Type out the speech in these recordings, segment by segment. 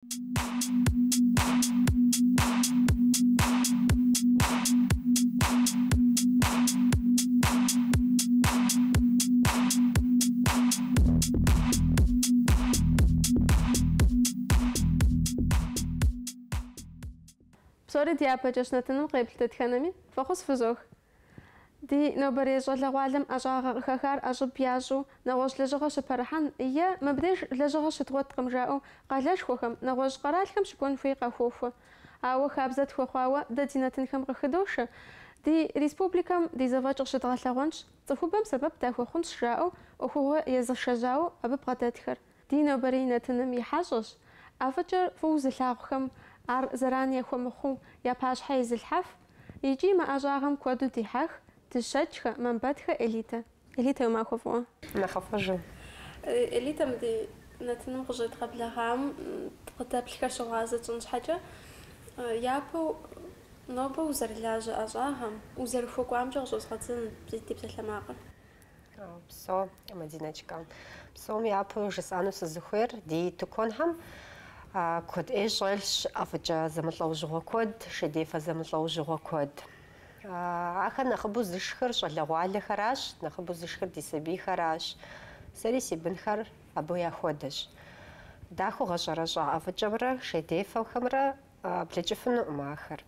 Псори диапэкӏэщнэтыным къеплъытхэнэми фэхъус фызох. Ди нобэрей щӏалэгъуалэм ӏэщӏагъэ къыхэхар ӏэщӏыб ящӏу нэгъуэщӏ лэжьыгъэ щыпэрыхьэн е мыбдеж лэжьыгъэ щытгъуэткъым жаӏэу къалэшхуэхэм, нэгъуэщӏ къэралхэм щыкӏуэн хуей къахуохуэ. Ауэ хабзэ тхуэхъуауэ дэ ди нэтынхэм къыхыдошэ. Ди республикэм ди зэфӏэкӏ къыщыдгъэлъэгъуэнщ, цӏыхубэм сэбэп дахуэхъунщ жаӏэу ӏуэхугъуэ езышэжьауэ абы бгъэдэтхэр. Ди нобэрей нэтыным и хьэщӏэщ. ӏэфӏыкӏэ фӏыуэ зылъагъухэм ар зэран яхуэмыхъуу я пащхьэ езылъхьэф, икӏи мы ӏэщӏагъэм куэду дихьэх дыщэчхэ, мэмбэтхэ элитэ. Элитэ умахуэ фӏыуэ? Нэхъыфӏыжу. Элитэм ди нэтыным къыщӏедгъэблэгъам къыдэплъхэр щыгъуазэ щӏын щхьэкӏэ япэу нобэ узэрылажьэ ӏэщӏагъэм узэрыхуэкӏуамкӏэ къыщӏозгъэдзын ди псалъэмакъыр. Псо, Мадинэчкэ. Псом япэу жысӏэну сызыхуейр ди тыкуэнхэм куэд ӏей щӏэлъщ, ӏэфӏыкӏэ зэмылӏэужьыгъуэ куэд, шэдефэ зэмылӏэужьыгъуэ куэд. Ахэр нэхъыбэу зышхыр щӏалэгъуалэхэращ, нэхъыбэу зышхыр ди сабийхэращ. Сэри си бынхэр абы яхуэдэщ. Дахэу гъэщӏэрэщӏа ӏэфӏыкӏэмрэ шэдефэхэмрэ блэкӏыфынукъым ахэр.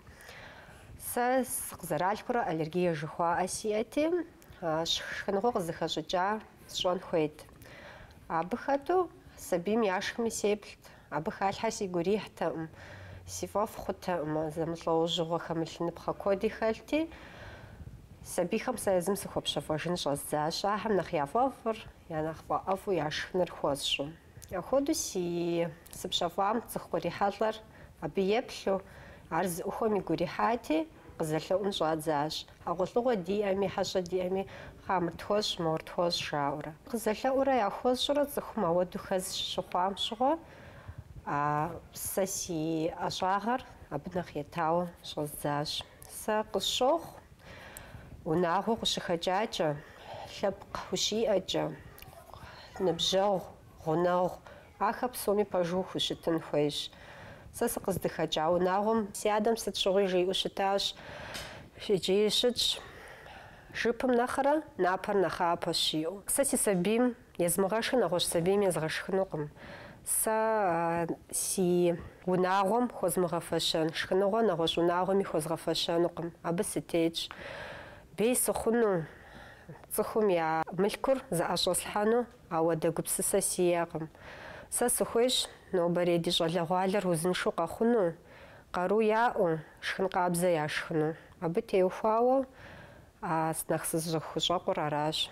Сэ къызэралъхурэ аллергие жыхуаӏэ сиӏэти, шхыныгъуэ къызыхэщӏыкӏа сщӏэн хуейт. Абы хэту сабийм яшхми сеплът, абы халъхьэ си гур ихьтэкъым, си фӏэфӏ хъутэкъым, зэмылӏэужьыгъуэ хэмылъыныпхъэ куэди хэлъти, сабийхэм сэ езым сыхуэпщэфӏэжын щӏэздзащ, ахьэм нэхъ яфӏэфӏыр, я нэхъ фӏэӏэфӏу яшхыныр хуэсщӏу. Апхуэдэу сыпщэфӏам цӏыху кърихьэлӏэр абы еплъу, ар зы ӏуэхуэм и гур ихьати, къызэлъэӏун щӏадзащ. Хьэгъуэлӏыгъуэ диӏэми, хьэщӏэ диӏэми, мыр тхуэсщ, мор тхуэсщ жаӏэурэ. Къызэлъэӏурэ яхуэсщӏурэ цӏыхум ауэду хэз щыхъуам щыгъуэ, сэ си ӏэщӏагъэр абы нэхъ етауэ щӏэздзащ. Сэ къысщохъу унагъуэу къыщыхэкӏакӏэ, лъэпкъ ущиӏэкӏэ, ныбжьэгъу, гъунэгъу, ахэр псоми пэжу хущытын хуейщ. Сэ сыкъыздыхэкӏа унагъуэм си адэм сыт щыгъуи жиӏэу щытащ, иджыри щытщ, жыпым нэхърэ напэр нэхъапэщ жиӏэу. Сэ си сабийм езмыгъэшхыр нэгъуэщӏ сабийм езгъэшхынукъым. Сэ си унагъуэм хуэзмыгъэфэщэн, шхыныгъуэ нэгъуэщӏ унагъуэми хуэзгъэфэщэнукъым. Абы сытетщ. Бей сыхъуну, цӏыхум я мылъкур зыӏэщӏэслъхьэну ауэдэ гупсысэ сиӏэкъым. Сэ сыхуейщ нобэрей ди щӏалэгъуалэр узыншэу къэхъуну, къару яӏэу, шхын къабзэ яшхыну. Абы теухуауэ нэхъ сызыхущӏэкъур аращ.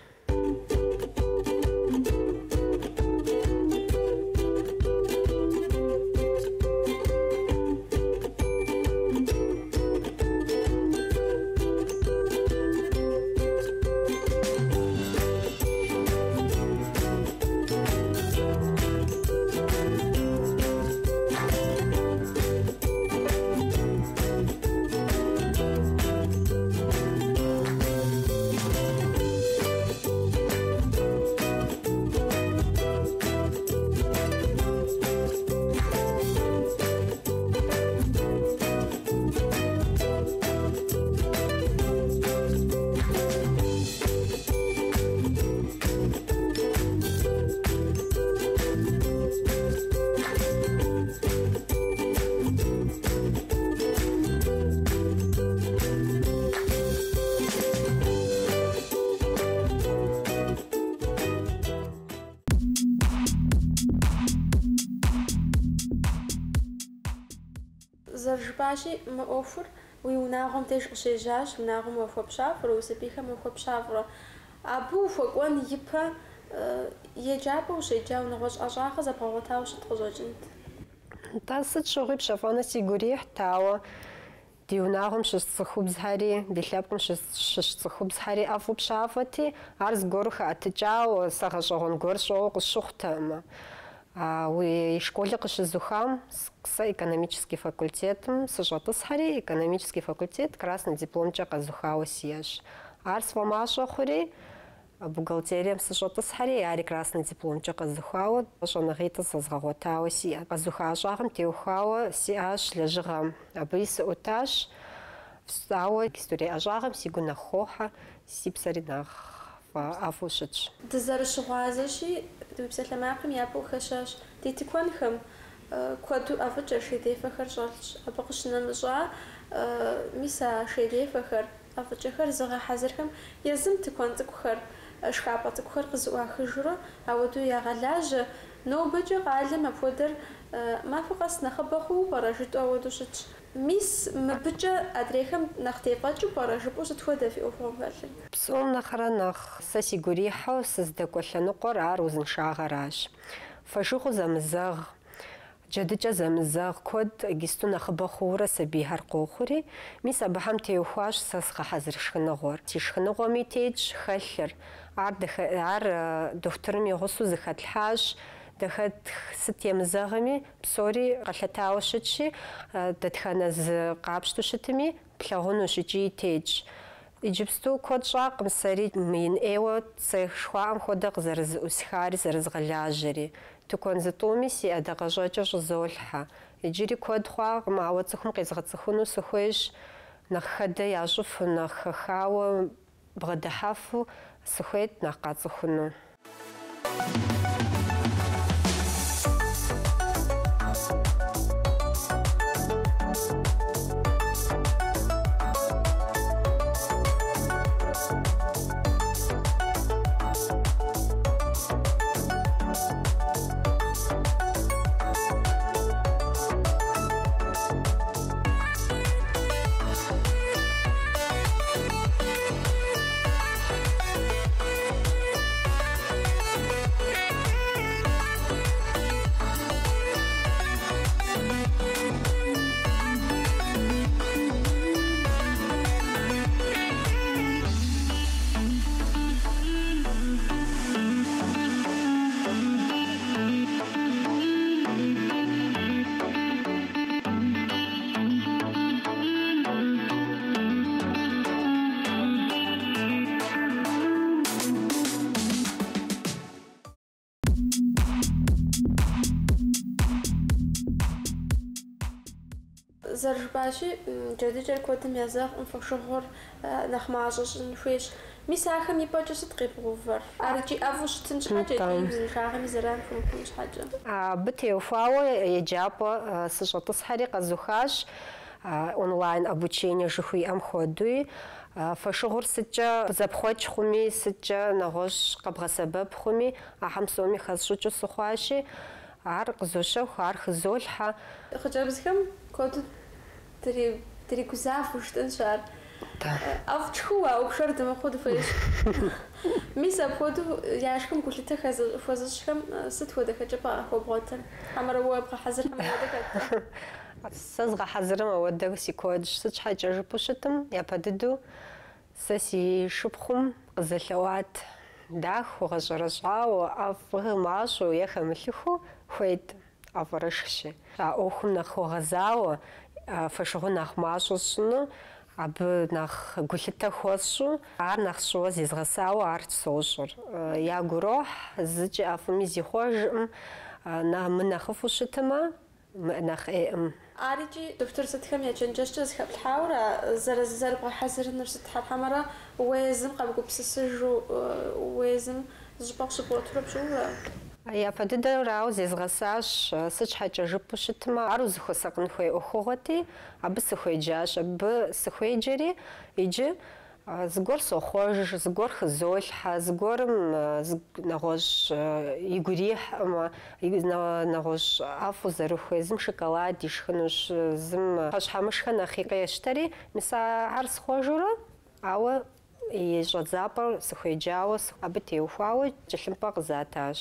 Зэрыжыпӏащи, мы ӏуэхур уи унагъуэм деж къыщежьащ, унагъуэм ухуэпщафурэ, уи сабийхэм ухуэпщафурэ. Абы ухуэкӏуэн ипэ еджапӏэ ущеджа нэгъуэщӏ ӏэщӏагъэ зэбгъэгъуэтауэ щыт къыщӏэкӏынт? НтӀэ сыт щыгъуи пщэфӏэну си гур ихьт, ауэ ди унагъуэм щыщ цӏыхубзхэри, ди лъэпкъым щыщ цӏыхубзхэри ӏэфӏу пщафӏэти, ар зыгуэру хэӏэтыкӏауэ, сэ гъэщӏэгъуэн гуэр щӏауэ къысщыхъутэкъымэ. Уи школыр къыщызухам, сэ экономический факультетым сыщӏэтӏысхьэри, экономический факультет красный дипломкӏэ къэзухауэ сиӏэщ. Ар сфӏэмащӏэ хъури, бухгалтерием сыщӏэтӏысхьэри ари красный дипломкӏэ къэзыхуауэ щӏэныгъитӏыр зэзгъэгъуэтауэ сиӏэт. Къэзыхуа щӏагъым теухуауэ сиӏащ лэжьыгъэм. Абыи сыӏутащ. Ауэ историе ӏэщӏагъым си гу нэхъ хохьэ, си псэри нэхъ ӏэфӏу щытщ. Дызэрыщыгъуазэщи, уи псалъэмакъым япэ ухэщащ. Ди тыкуэнхэм куэду ӏэфӏыкӏэ шейдефэхэр щӏэлъщ. Абы къыщынэмыщӏа мис а шейдефэхэр, ӏэфӏыкӏэхэр зыгъэхьэзырхэм езым тыкуэн цӏыкӏухэр, шхапӏэ цӏыкӏухэр къызэӏуахыжурэ ауэдэу ягъэлажьэ. Нобэкӏэ къалэм апхуэдэр мафӏэ къэс нэхъыбэ хъууэ пӏэрэ жытӏу ауэдэу щытщ. Мис мыбыкӏэ адрейхэм нэхъ тефӏэкӏыу пӏэрэ жыпӏэу сыт хуэдэ фи ӏуэхугъуэм хэлъыр? Псом нэхърэ нэхъ сэ си гурихьэу сыздэкӏуэ лъэныкъуэр ар узыншагъэращ. Фэшыгъу зэмызэгъ, джэдыкӏэ зэмызэгъ куэд эгисту нэхъыбэ хъуурэ сабийхэр къохъури, мис абыхэм теухуащ сэ сгъэхьэзыр шхыныгъуэр. Си шхыныгъуэми тетщ хэлъыр. Ар дохутырым и гъусэу зыхэтлъхьащ. Дэхэт сыт емызэгъми псори къэлъэтауэ щытщи, дэтхэнэ зы къапщту щытми плъэгъунущ икӏи тетщ. Иджыпсту куэд щӏакъым сэри мыинӏейуэ цӏехшхуаӏэм хуэдэ къызэрызыӏусхари зэрызгъэлажьэри. Тыкуэн зытӏуми си ӏэдакъэщӏэкӏэ щӏызолъхьэ. Иджыри куэд хъуакъым, ауэ цӏыхум къезгъэцӏыхуну сыхуейщ, нэхъ хэдэ ящӏыфу, нэхъ хэхауэ бгъэдыхьэфу сыхуейт, нэхъ къацӏыхуну. Зэрыжыпӏащи, джэдыкӏэр куэдым езэгъкъым, фошыгъуэр нэхъ мащӏэ щӏын хуейщ. Мис ахэм ипӏэкӏэ сыт къебгъэувэр? Арыкӏи ӏэфӏу щытын щхьэкӏэ, узыншагъэми зэран хумыхун щхьэкӏэ. Абы теухуауэ еджапӏэ сыщӏэтӏысхьэри къэзыхуащ, онлайн обучение жыхуиӏэм хуэдуи. Фошыгъур сыткӏэ зэпхъуэкӏ хъуми, сыткӏэ нэгъуэщӏ къэбгъэсэбэп хъуми, ахьэм псоми хэсщӏыкӏыу сыхъуащи, ар къызощэху, ар хызолъхьэ. Хъыджэбзхэм куэду дригузавэу щытынщ ар. ӏэфӏ тшхыуэ аупшэр дымыхъуу дыхуейщ. Мис апхуэдэу яшхым гулъытэ хуэзыщӏхэм сыт хуэдэхэкӏэ пӏэрэ къахуэбгъуэтыр? Хьэмэрэ уэ бгъэхьэзырхэм ауэдэхэт? Сэ згъэхьэзырым ауэдэ си куэдщ. Сыт щхьэкӏэ жыпӏэу щытым, япэ дыдэу сэ си шыпхъум къызэлъэӏуат дахэу, гъэщӏэрэщӏауэ, ӏэфӏ мащӏэу е хэмылъыху хуейт ӏэфӏырышхщи. А ӏуэхум нэхъ хуэгъэзауэ, фошыгъур нэхъ мащӏэ сщӏыну, абы нэхъ гулъытэ хуэсщӏу, ар нэхъ щӏыуэ зезгъэсауэ ар сощӏыр. Ягу ирохь, зыкӏи ӏэфӏми зихъуэжӏым, мы нэхъыфӏу щытымэ, нэхъ ӏейӏым. Арикӏи дохутыр сытхэм я чэнджэщкӏэ зыхэплъхьауэрэ зэрыбгъэхьэзырыныр сыт хьэмэрэ уезым къэбгупсысыжу, уезым зыщӏыпӏэ къыщыбгъуэтурэ пщӏыурэ? Япэ дыдэрауэ зезгъэсащ, сыт щхьэкӏэ жыпӏэу щытмэ, ар узыхуэсакъын хуей ӏуэхугъуэти, абы сыхуеджащ. Абы сыхуеджэри, иджы зыгуэр сохъуэж, зыгуэр хызолъхьэ, зыгуэрым нэгъуэщӏ игу ирихьӏымэ, нэгъуэщӏ ӏэфӏу зэрыхуей, зым шоколад ишхынущ, зым пхъэщхьэмышхэ нэхъи къещтэри, мис ар схъуэжурэ, ауэ и щӏэдзапӏэр сыхуеджауэ, абы теухуауэ кӏэлъымпӏэ къызатащ.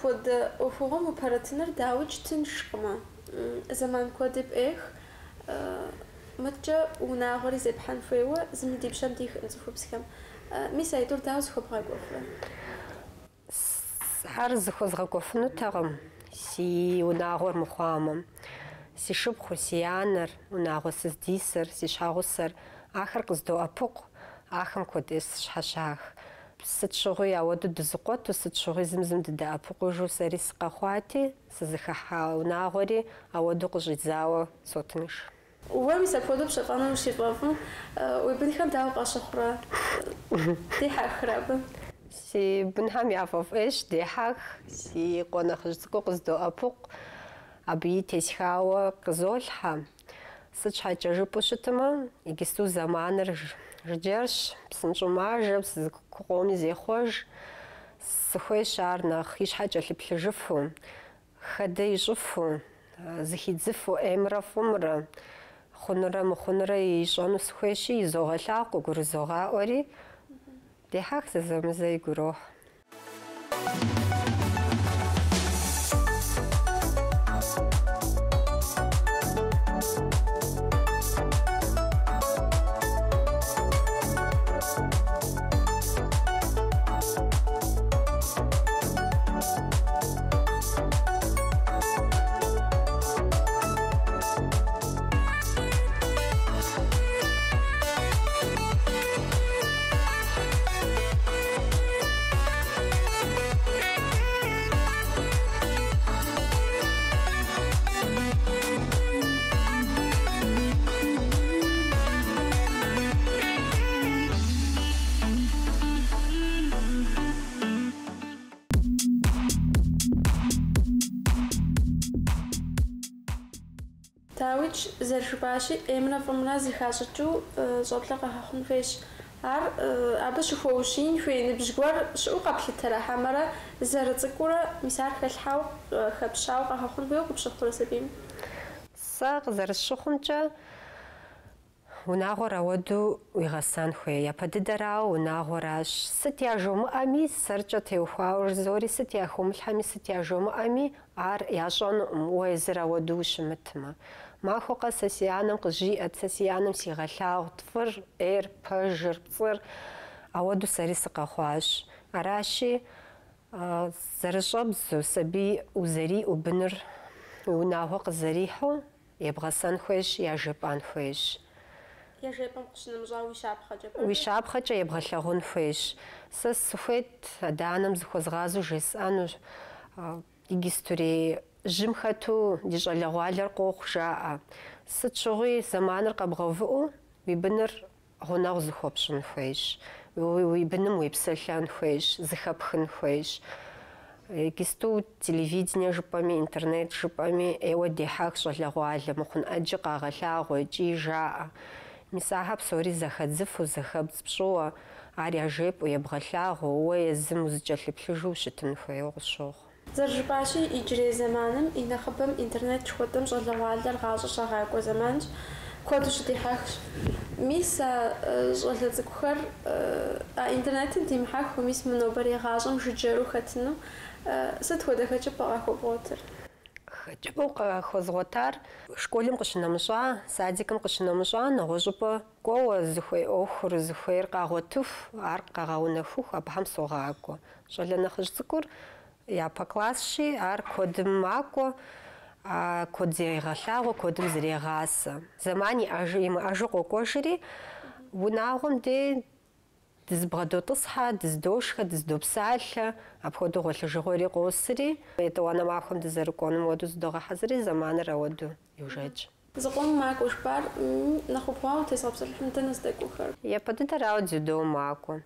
апхуэдэ ӏуэхугъуэм упэрытыныр дауи тыншкъымэ? Зэман куэди бӏеих мыткӏэ унагъуэри зепхьэн хуейуэ зыми ди пщэм дихын цӏыхубзхэм. Мис а итӏур дауэ зыхуэбгъэкӏуэфрэ? Ар зыхуэзгъэкӏуэфынутэкъым си унагъуэр мыхъуамэ. Си шыпхъур, си анэр, унагъуэ сыздисыр, си щхьэгъусэр, ахэр къыздоӏэпыкъу, ахэм куэдӏес щхьэщах. Сыт щыгъуи ауэду дызыкъуэту, сыт щыгъуи зым дыдэӏэпыкъужу сэри сыкъэхъуати, сызыхыхьа унагъуэри ауэду къыщӏидзауэ сотынш. Уэ мис апхуэдэу пщэфӏэну ущифӏэфӏым, уи бынхэм дауэ къащыхъурэ? Дихьэхрэ абы? Си бынхэм яфӏэфӏещ, дехьэх, си къуэ нэхъыжь цӏыкӏур къыздоӏэпыкъу, абыи тесхауэ къызолъхьэ. Сыт щхьэкӏэ жыпӏэу щытмэ, иджысту зэманыр жыджэрщ, псынщӏэу мажэ, къоми зехъуэж. Сыхуейщ ар нэхъ и щхьэ кӏэлъыплъыжыфу, хадэ ищӏыфу, зыхидзыфу, ӏеймрэ фӏымрэ, хъунурэ мыхъунурэ ищӏэну сыхуейщи, изогъэлъакъуэ, гурызогъаӏуэри, дехьэх зэзэмызэ игурохь. Дауичӏ зэрыжыпӏащи, ӏеймрэ фӏымрэ зыхащӏыкӏыу щӏэблэ къэхьэхъун хуейщ. Ар абы щыхуэущин хуей ныбжь гуэр щыӏэу къэплъытэрэ хьэмэрэ зэрыцӏыкӏуурэ мис ар хэлъхьэу, хэпщауэ къэхьэхъун хуейуэ къыпщыхъурэ сабийм? Сэ къызэрысщыхъумкӏэ, унагъуэр ауэду уигъэсэн хуей. Япэ дыдэрауэ унагъуэращ. Сыт яжумыӏэми, сэркӏэ теухуауэ зори, сыт яхуэмылъхьэми, сыт яжумыӏэми, ар ящӏэнукъым, уэ езыр ауэду ущымытмэ. Махуэ къэс сэ си анэм къызжиӏэт, сэ си анэм сигъэлъагъу тфӏыр, ӏейр, пэжыр, пцӏыр, ауэду сэри сыкъэхъуащ. Аращи, зэрыщӏэбдзу сабий узэриӏу быныр уи унагъуэ къызэрихьу, ебгъэсэн хуейщ, яжепӏэн хуейщ. Ежепӏэм къыщынэмыщӏа уи щапхъэкӏэ? Уи щапхъэкӏэ ебгъэлъэгъун хуейщ. Сэ сыхуейт адэ-анэм зыхуэзгъазэу жесӏэну, иджыстури жьым хэту ди щӏалэгъуалэр къохъу жаӏэ. Сыт щыгъуи зэманыр къэбгъэувыӏэу, уи быныр гъунэгъу зыхуэпщӏын хуейщ. Уи быным уепсэлъэн хуейщ, зыхэпхын хуейщ. Иджысту телевидение жыпӏэми, интернет жыпӏэми, ӏейуэ дехьэх щӏалэгъуалэ, мыхъун ӏэджи къагъэлъагъуэ икӏи жаӏэ. Мис ахэр псори зэхэдзыфу, зэхэбдз пщӏыуэ, ар яжепӏэу, ебгъэлъагъуэу, уэ езым узыкӏэлъыплъыжу ущытын хуейуэ къысщохъу. Зэрыжыпӏащи, иджырей зэманым и нэхъыбэм интернет шхуэдам щӏалэгъуалэр гъащӏэ щагъакӏуэ зэманщ, куэду щыдихьэхщ. Мис а щӏалэ цӏыкӏухэр а интернетым димыхьэху, мис мы нобэрей гъащӏэм жыджэру хэтыну, сыт хуэдэ хэкӏыпӏэ къахуэбгъуэтыр? Хэкӏыпӏэу къахуэзгъуэтар школым къыщынэмыщӏа, садикым къыщынэмыщӏа, нэгъуэщӏыпӏэ кӏуэуэ зыхуей ӏуэхур, зыхуейр къагъуэтыху, ар къагъэунэхуху, абыхьэм согъакӏуэ. Щӏалэ нэхъыжь цӏыкӏур япэ классщи, ар куэдым макӏуэ, куэд зрегъэлъагъуэ, куэдым зрегъасэ. Зэман имыӏэжу къокӏуэжри, унагъуэм дей дызбгъэдотӏысхьэ, дыздошхэ, дыздопсалъэ, апхуэдэу гъуэлъыжыгъуэри къосри, етӏуанэ махуэм дызэрыкӏуэнум хуэдэу зыдогъэхьэзыри, зэманыр ауэду йожэкӏ. Зыкъом макӏуэ жыпӏар нэхъ ухъуауэ тезгъэпсэлъыхьым дэнэ здэкӏухэр? Япэ дыдэрауэ дзюдо макӏуэ.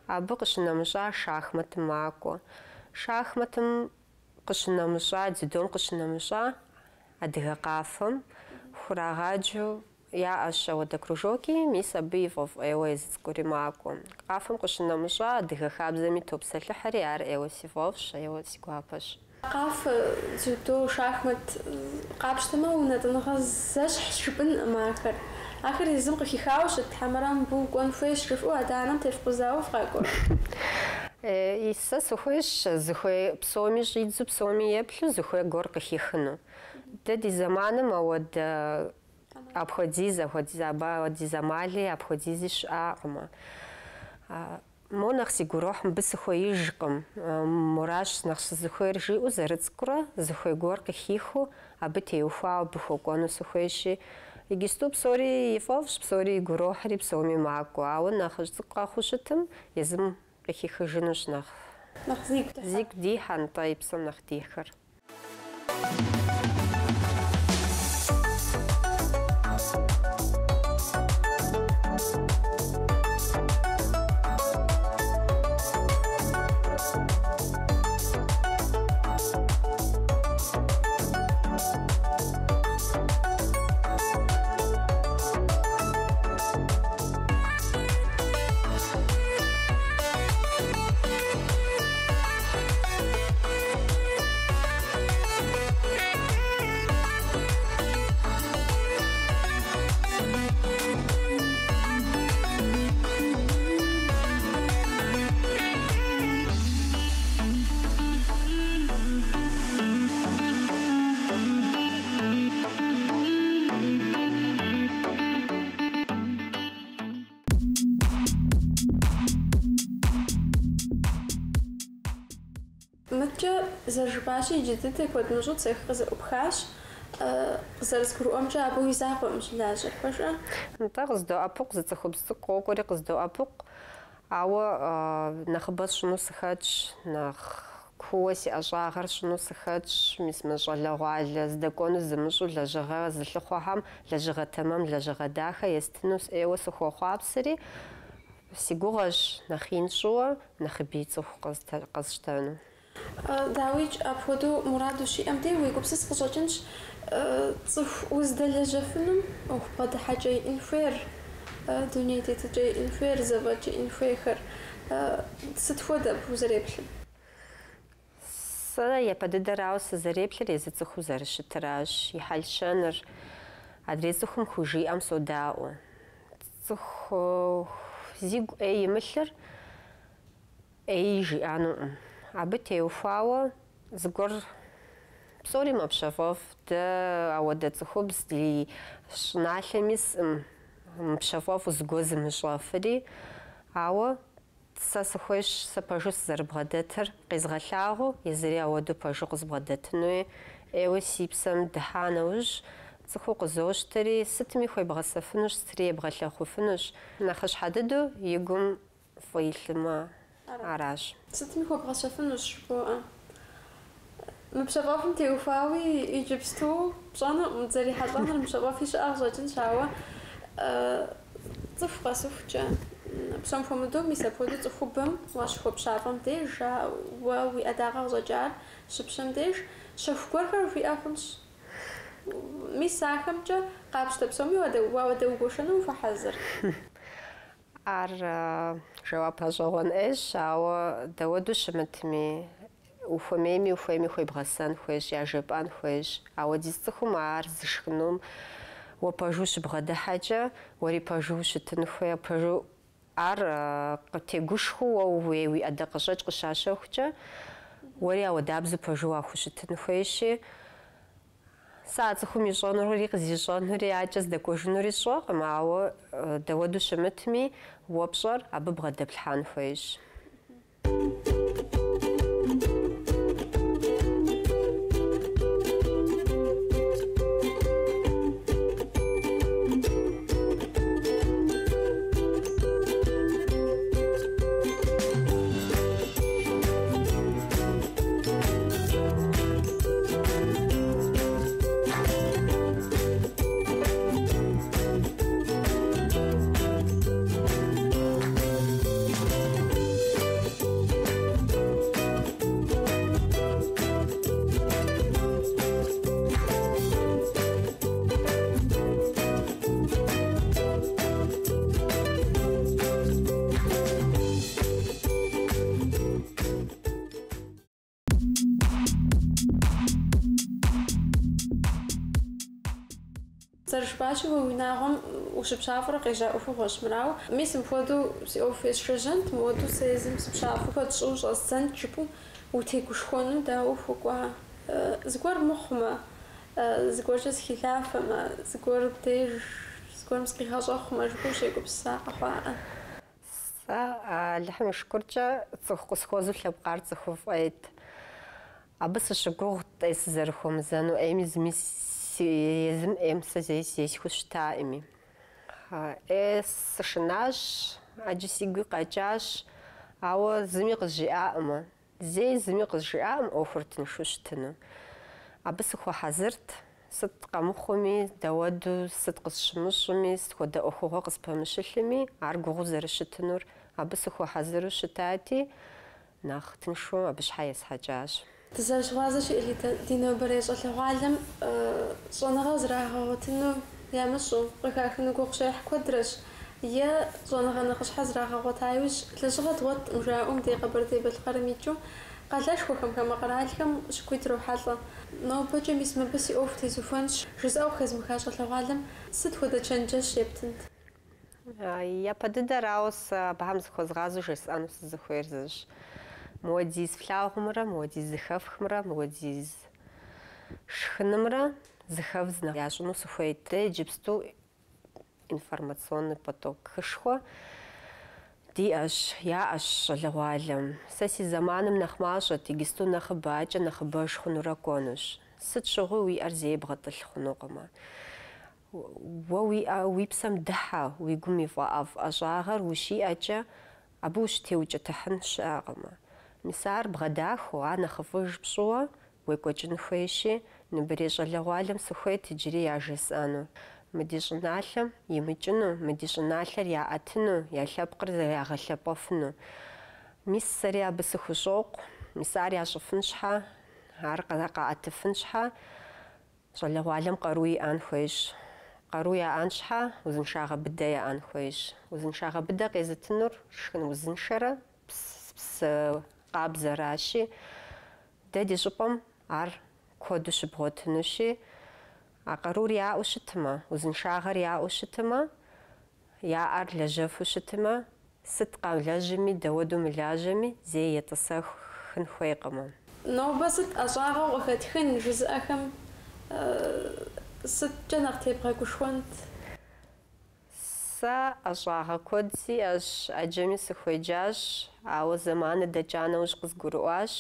Абы къыщынэмыщӏа шахматым макӏуэ. Шахматым къыщынэмыщӏа, дзюдом къыщынэмыщӏа, адыгэ къафэм хурагъаджэу яӏэщ ауэдэ кружоки, мис абы и фӏэфӏ ӏейуэ езы цӏыкӏури макӏуэ. Къафэм къыщынэмыщӏа, адыгэ хабзэми топсэлъыхьэри, ар ӏейуэ си фӏэфӏщ, ӏейуэ си гуапэщ. Къаф, дзюдо, шахмат къапщтэмэ унэтӏыныгъэ зэщхь жыпӏэнӏым ахэр. Ахэр езым къыхихауэ щыт, хьэмэрэ мыбы укӏуэн хуейщ жыпӏэу адэ-анэм тефкъузауэ фкъэкӏуэр? Сэ сыхуейщ зыхуей псоми щӏидзу псоми еплъу зыхуей гуэр къыхихыну. Дэ ди зэманым апхуэдиз апхуэдиз Ӏэмали апхуэдизи щыӏакъымэ. Мо нэхъ си гурохь мыбы сыхуеижкъым. Муращ нэхъ сызыхуейр жиӏэу зэрыцӏыкӏурэ зыхуей гуэр къыхихыу абы теухуауэ абы хуэкӏуэну сыхуейщи. Иджысту псори и фӏэфӏщ, псори и гурохьри псоми макӏуэ. Ауэ нэхъыжь цӏыкӏу къэхъуу щытым, езым къыхихыжынущ нэхъ зигу дихьэ нтӏэ и псэм нэхъ дихэр. Мыткӏэ зэрыжыпӏащи иджы куэд мыщӏэу цех къызэӏупхащ. Зэрызгурыӏуэмкӏэ абы уи закъуэм щылажьэр пэжӏэ? НтӀэ къыздоӏэпыкъу, зы цӏыхубз цӏыкӏу къокӏуэри къыздоӏэпыкъу. Ауэ нэхъыбэ сщӏыну сыхэтщ, нэхъ куууэ си ӏэщӏагъэр сщӏыну сыхэтщ, мис мы щӏалэгъуалэ здэкӏуэну зымыщӏу лэжьыгъэ зылъыхъуэхьэм, лэжьыгъэ тэмэм, лэжьыгъэ дахэ естыну ӏейуэ сыхуэхъуапсэри, си гугъэщ нэхъ ин щӏыуэ нэхъыбий цӏыху къэсщтэну. Дауичӏ апхуэдэу мураду щиӏэм де уи гупсыс къыщӏэкӏынщ цӏыху уздэлэжьэфынум ӏуэху бгъэдыхьэкӏэ иӏэн хуейр, дуней тетыкӏэ иӏэн хуейр, зэфӏэкӏэ иӏэн хуейхэр. Сыт хуэдэ узэреплъыр? Сэ япэ дыдэрауэ сызэреплъыр езы цӏыхуу зэрыщытыращ. И хьэлщэныр адрей цӏыхум хужиӏэм содаӏуэ. Цӏыху зигу ӏей имылъыр ӏей жиӏэнуӏым. Абы теухуауэ зыгуэр псори мэпщэфӏэфӏ. Дэ ауэдэ цӏыхубз ди щӏыналъэми сӏым, мыпщэфӏэфӏу зыгуэр зымыщӏэфри. Ауэ сэ сыхуейщ сэ пэжу сызэрыбгъэдэтыр къезгъэлъагъуу, езыри ауэдэу пэжу къызбгъэдэтынуи. Ӏейуэ си псэм дыхьа нэужь цӏыхуу къызощтэри, сытми хуебгъэсэфынущ, сытри ебгъэлъэхъуфынущ. Нэхъыщхьэ дыдэу и гум фӏилъымэ аращ. Сытми хуэбгъэщэфынущ жыпӏэӏэ. Мыпщэфӏэфым теухуауи иджыпсту пщӏэнуӏым, зэрихьэлӏэныр мыпщэфӏэфи щыӏэ къыщӏэкӏынщ, ауэ цӏыху къэсыхукӏэ псом хуэмыдэу мис апхуэдэу цӏыхубэм уащыхуэпщафӏэм деж, уэ уи ӏэдакъэ къыщӏэкӏар щыпщэм деж, щэху гуэрхэр хуиӏэ хъунщ. Мис ахэмкӏэ къапщтэ псоми уауэдэ угуэшэну ухуэхьэзыр. Ар жэуап гъэщӏэгъуэн ӏейщ, ауэ дэуэду щымытми, ухуэмейми хуебгъэсэн хуейщ, яжепӏэн хуейщ. Ауэдиз цӏыхум ар зышхынум уэ пэжу щыбгъэдыхьэкӏэ, уэри пэжу щытын хуей, пэжу ар къытегушхыу уэ уи ӏэдэ къыщӏэкӏ къыщащэхукӏэ, уэри ауэдабзу пэжу уахущытын хуейщи. Сэ а цӏыхум ищӏэнури къызищӏэнури акӏэ здэкӏуэжынури сщӏэкъым, ауэ дэуэду щымытми, уэ пщӏэр абы бгъэдэплъхьэн хуейщ. зэрыжбащи уи унагъуэм ущыпщафӀурэ къежьа Ӏуэхур гъуэщмырауэ. Мис мыпхуэдэу си Ӏуэху есшэжьэнт, мыуэду сэ езым сыпщафу куэд щӀыуэ щӀэздзэнт жыпӀэу утегушхуэну дауэ ухуэкӀуа. Зыгуэр мыхъумэ, зыгуэркӀэ схилафэмэ, зыгуэр деж, зыгуэрым сыкъигъэщӀэхъумэ жыпӀэу щегупсыса къэхъуаӀэ. Сэ Алыхьым и шыкуркӀэ цӀыху къысхуэзу лъэпкъар цӀыху фӀейт. Абы сыщыгугъ тӀе сызэрыхуэмызэну Ӏейми зыми си езым Ӏейм сэ зэи сесхуэу щытаӀыми. Сышынащ, Ӏэджэ си гуи къэкӀащ, ауэ зыми къызжиӀаӀымэ. Зэи зыми къызжиӀаӀым Ӏуэхур тыншу щытыну. Абы сыхуэхьэзырт, сыт къэмыхъуми, дэуэду сыт къысщымыщӀыми, сыт хуэдэ Ӏуэхугъуэ къыспэмыщылъми, ар гугъу зэрыщытынур, абы сыхуэхьэзыру щытати, нэхъ тыншу абы щхьэ есхьэкӀащ. Дызэрыщыгъуазэ щыӀэри ди нобэрей щӀалэгъуалэм щӀэныгъэ зрагъэгъуэтыну ямыщӀу къыхахыну гугъущехь куэдрэщ. Е щӀэныгъэ нэхъыщхьэ зрагъэгъуэтаиужь лэжьыгъэ тгъуэт жаӀум ди Къэбэрдей-Балъкъэрым икӀыу къалэшхуэхэм, хамэ-къэралхэм щыкуи трохьэлӀэ. НобэкӀэ мис мыбы си Ӏуэху тезыхуэнщ. ЖысӀэу къезмыха щӀалэгъуалэм сыт хуэдэ чэнджэщ ептынт? Япэ дыдэрауэ сэ абыхэм зыхуэзгъазэу жесӀэну сызыхуейр зыщ. Мыуэдиз флъагъумрэ, мыуэдиз зыхэфхмрэ, мыуэдиз шхынымрэ зыхэвз ящӀыну сыхуейт. Дэ иджыпсту информационный поток хышхуэ диӀэщ, яӀэщ щӀалэгъуалэм. Сэ си зэманым нэхъ мащӀэт, иджысту нэхъыбакӀэ, нэхъыбэж хъунурэ кӀуэнущ. Сыт щыгъуи уи Ӏэр зэи бгъэтӀылъ хъунукъымэ. Уэ уи псэм дыхьэ, уи гум и ФӀэщӀагъэр ущиӀэкӀэ, абы ущытеукӀытыхьын щыӀэкъымэ. Мис ар бгъэдахуэу, ар нэхъыфӀыж пщӀыуэ уекӀуэкӀын хуейщи, ныбэрей щӀалэгъуалэм сыхуейт иджыри яжесӀэну. Мы ди щӀыналъэм имыкӀыну, мы ди щӀыналъэр яӀэтыну, я лъэпкъыр ягъэлъэпӀуэфыну. Мис сэри абы сыхущӀокъу, мис ар ящӀыфын щхьэ, ар къаӀэтыфын щхьэ, щӀалэгъуалэм къару иӀэн хуейщ. Къару яӀэн щхьэ, узыншагъэ быдэ яӀэн хуейщ. Узыншагъэ быдэ къезытынур шхын узыншэрэ псы къабзэращи, дэ ди щӀыпӀэм ар куэду щыбгъуэтынущи, а къарур яӀэу щытмэ, узыншагъэр яӀэу щытмэ, яӀэр лэжьэфу щытмэ, сыт къалэжьми, дэуэду мылажьэми, зэи етӀысэхын хуейкъымэ. Нобэ сыт ӀэщӀагъэу къыхэтхын жызыӀэхэм сыткӀэ нэхъ тебгъэгушхуэнт? Сэ ӀэщӀагъэ куэд сиӀэщ, Ӏэджэми сыхуеджащ, ауэ зэманыр дэкӀа нэужь къызгурыӀуащ.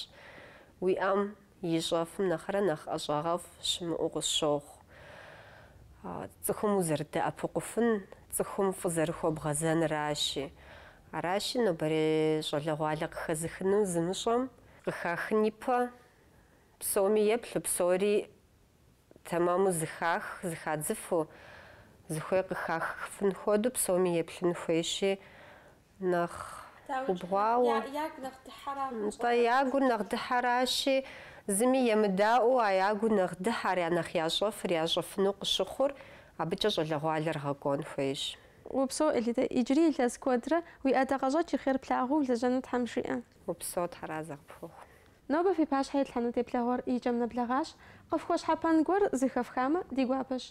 Уи Ӏэм и щӀэфым нэхърэ нэхъ ӀэщӀагъэфӀ щымыӀэу къысщохъу. Цӏыхум узэрыдэӀэпыкъуфын, цӏыхум фӏы зэрыхуэбгъэзэныращи. Аращи, нобэрей щӏалэгъуалэ къыхэзыхыну зымыщӏэм къыхахын ипэ псоми еплъу, псори тэмэму зыхадзыфу, зыхуей къыхахын хуэдэу псоми еплъын хуейщи, нэхъ губгъуауэ. Ягур нэхъ дыхьэращи, зыми емыдаӏуэу, а ягур нэхъ дыхьэр, нэхъ ящӏэфыр, ящӏэфыну къыщыхъур, абыкӏэ щӏалэгъуалэр гъэкӏуэн хуейщ. Упсэу Элидэ, иджыри илъэс куэдрэ уи ӏэдэ къэщӏэкӏ и хъер плъагъуу лэжьэну Тхьэм жиӏэ. Упсэу Тхьэра зэгъэпхуэхъу. Нобэ фи пащхьэ илъхьэну теплъэгъуэр икӏэм нэблэгъащ. Къыфхуэщхьэпэн гуэр зыхэфхамэ, ди гуапэщ.